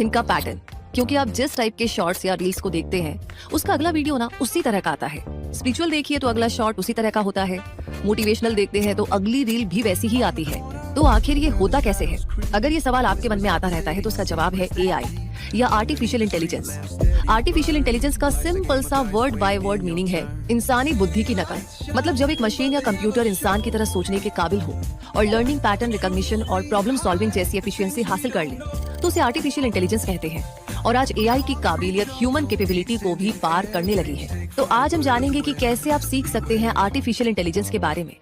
इनका पैटर्न, क्योंकि आप जिस टाइप के शॉर्ट्स या रील्स को देखते हैं उसका अगला वीडियो ना उसी तरह का आता है। स्पिरिचुअल देखिए तो अगला शॉर्ट उसी तरह का होता है। मोटिवेशनल देखते हैं तो अगली रील भी वैसी ही आती है। तो आखिर ये होता कैसे है? अगर ये सवाल आपके मन में आता रहता है तो उसका जवाब है एआई या आर्टिफिशियल इंटेलिजेंस। आर्टिफिशियल इंटेलिजेंस का सिंपल सा वर्ड बाय वर्ड मीनिंग है इंसानी बुद्धि की नकल। मतलब जब एक मशीन या कंप्यूटर इंसान की तरह सोचने के काबिल हो और लर्निंग, पैटर्न रिकॉग्निशन और प्रॉब्लम सॉल्विंग जैसी एफिशिएंसी हासिल कर ले तो उसे आर्टिफिशियल इंटेलिजेंस कहते हैं। और आज एआई की काबिलियत ह्यूमन कैपेबिलिटी को भी पार करने लगी है। तो आज हम जानेंगे कि कैसे आप सीख सकते हैं आर्टिफिशियल इंटेलिजेंस के बारे में।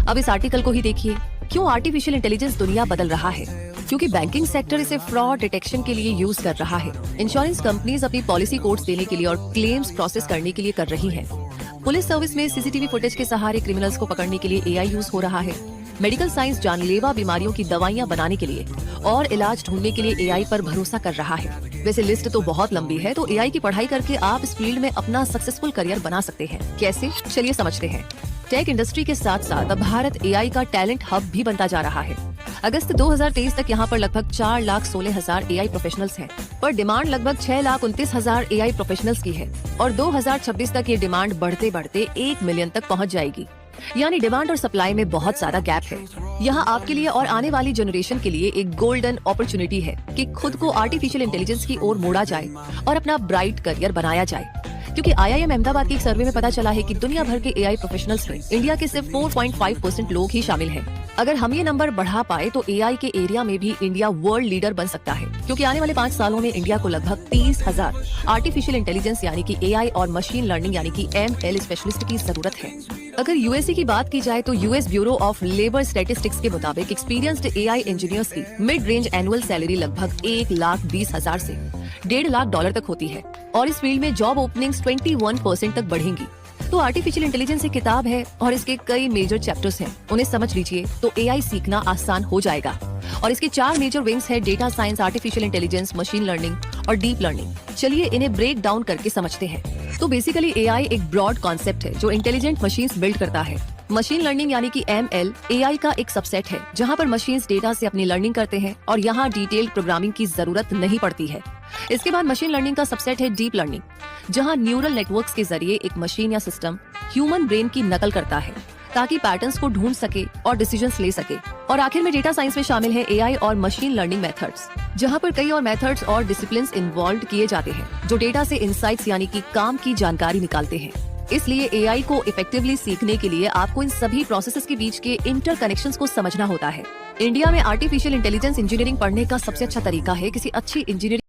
अब इस आर्टिकल को ही देखिए, क्यों आर्टिफिशियल इंटेलिजेंस दुनिया बदल रहा है। क्योंकि बैंकिंग सेक्टर इसे फ्रॉड डिटेक्शन के लिए यूज कर रहा है। इंश्योरेंस कंपनीज अपनी पॉलिसी कोड्स देने के लिए और क्लेम्स प्रोसेस करने के लिए कर रही हैं। पुलिस सर्विस में सीसीटीवी फुटेज के सहारे क्रिमिनल्स को पकड़ने के लिए एआई यूज हो रहा है। मेडिकल साइंस जानलेवा बीमारियों की दवाइयां बनाने के लिए और इलाज ढूंढने के लिए एआई पर भरोसा कर रहा है। वैसे लिस्ट तो बहुत लंबी है, तो एआई की पढ़ाई करके आप इस फील्ड में अपना सक्सेसफुल करियर बना सकते हैं। कैसे, चलिए समझते हैं। टेक इंडस्ट्री के साथ साथ अब भारत एआई का टैलेंट हब भी बनता जा रहा है। अगस्त 2023 तक यहाँ पर लगभग 4,16,000 एआई प्रोफेशनल्स हैं, पर डिमांड लगभग 6,29,000 एआई प्रोफेशनल्स की है और 2026 तक ये डिमांड बढ़ते बढ़ते 1 मिलियन तक पहुँच जाएगी। यानी डिमांड और सप्लाई में बहुत ज्यादा गैप है। यहाँ आपके लिए और आने वाली जनरेशन के लिए एक गोल्डन अपॉर्चुनिटी है कि खुद को आर्टिफिशियल इंटेलिजेंस की ओर मोड़ा जाए और अपना ब्राइट करियर बनाया जाए। क्योंकि आईआईएम अहमदाबाद की एक सर्वे में पता चला है कि दुनिया भर के एआई प्रोफेशनल्स में इंडिया के सिर्फ 4.5% लोग ही शामिल हैं। अगर हम ये नंबर बढ़ा पाए तो एआई के एरिया में भी इंडिया वर्ल्ड लीडर बन सकता है। क्योंकि आने वाले 5 सालों में इंडिया को लगभग 30,000 आर्टिफिशियल इंटेलिजेंस यानी कि एआई और मशीन लर्निंग यानी कि एमएल स्पेशलिस्ट की जरूरत है। अगर यूएसए की बात की जाए तो US bureau of labour statistics के मुताबिक एक्सपीरियंस्ड एआई इंजीनियर्स की मिड रेंज एनुअल सैलरी लगभग 1,20,000 से $1.5 लाख तक होती है और इस फील्ड में जॉब ओपनिंग्स 21% तक बढ़ेंगी। तो आर्टिफिशियल इंटेलिजेंस एक किताब है और इसके कई मेजर चैप्टर्स हैं। उन्हें समझ लीजिए तो एआई सीखना आसान हो जाएगा। और इसके 4 मेजर विंग्स है: data science, artificial intelligence, machine learning और डीप लर्निंग। चलिए इन्हें ब्रेक डाउन करके समझते हैं। तो बेसिकली एआई एक ब्रॉड कॉन्सेप्ट है जो इंटेलिजेंट मशीन्स बिल्ड करता है। मशीन लर्निंग यानी कि एमएल एआई का एक सबसेट है जहां पर मशीन्स डेटा से अपनी लर्निंग करते हैं और यहां डिटेल्ड प्रोग्रामिंग की जरूरत नहीं पड़ती है। इसके बाद मशीन लर्निंग का सबसेट है डीप लर्निंग, जहां न्यूरल नेटवर्क्स के जरिए एक मशीन या सिस्टम ह्यूमन ब्रेन की नकल करता है ताकि पैटर्न्स को ढूंढ सके और डिसीजंस ले सके। और आखिर में डेटा साइंस में शामिल है एआई और मशीन लर्निंग मेथड्स, जहां पर कई और मेथड्स और डिसिप्लिन्स इन्वॉल्व किए जाते हैं जो डेटा से इंसाइट्स यानी कि काम की जानकारी निकालते हैं। इसलिए एआई को इफेक्टिवली सीखने के लिए आपको इन सभी प्रोसेसेस के बीच के इंटरकनेक्शंस को समझना होता है। इंडिया में आर्टिफिशियल इंटेलिजेंस इंजीनियरिंग पढ़ने का सबसे अच्छा तरीका है किसी अच्छी इंजीनियरिंग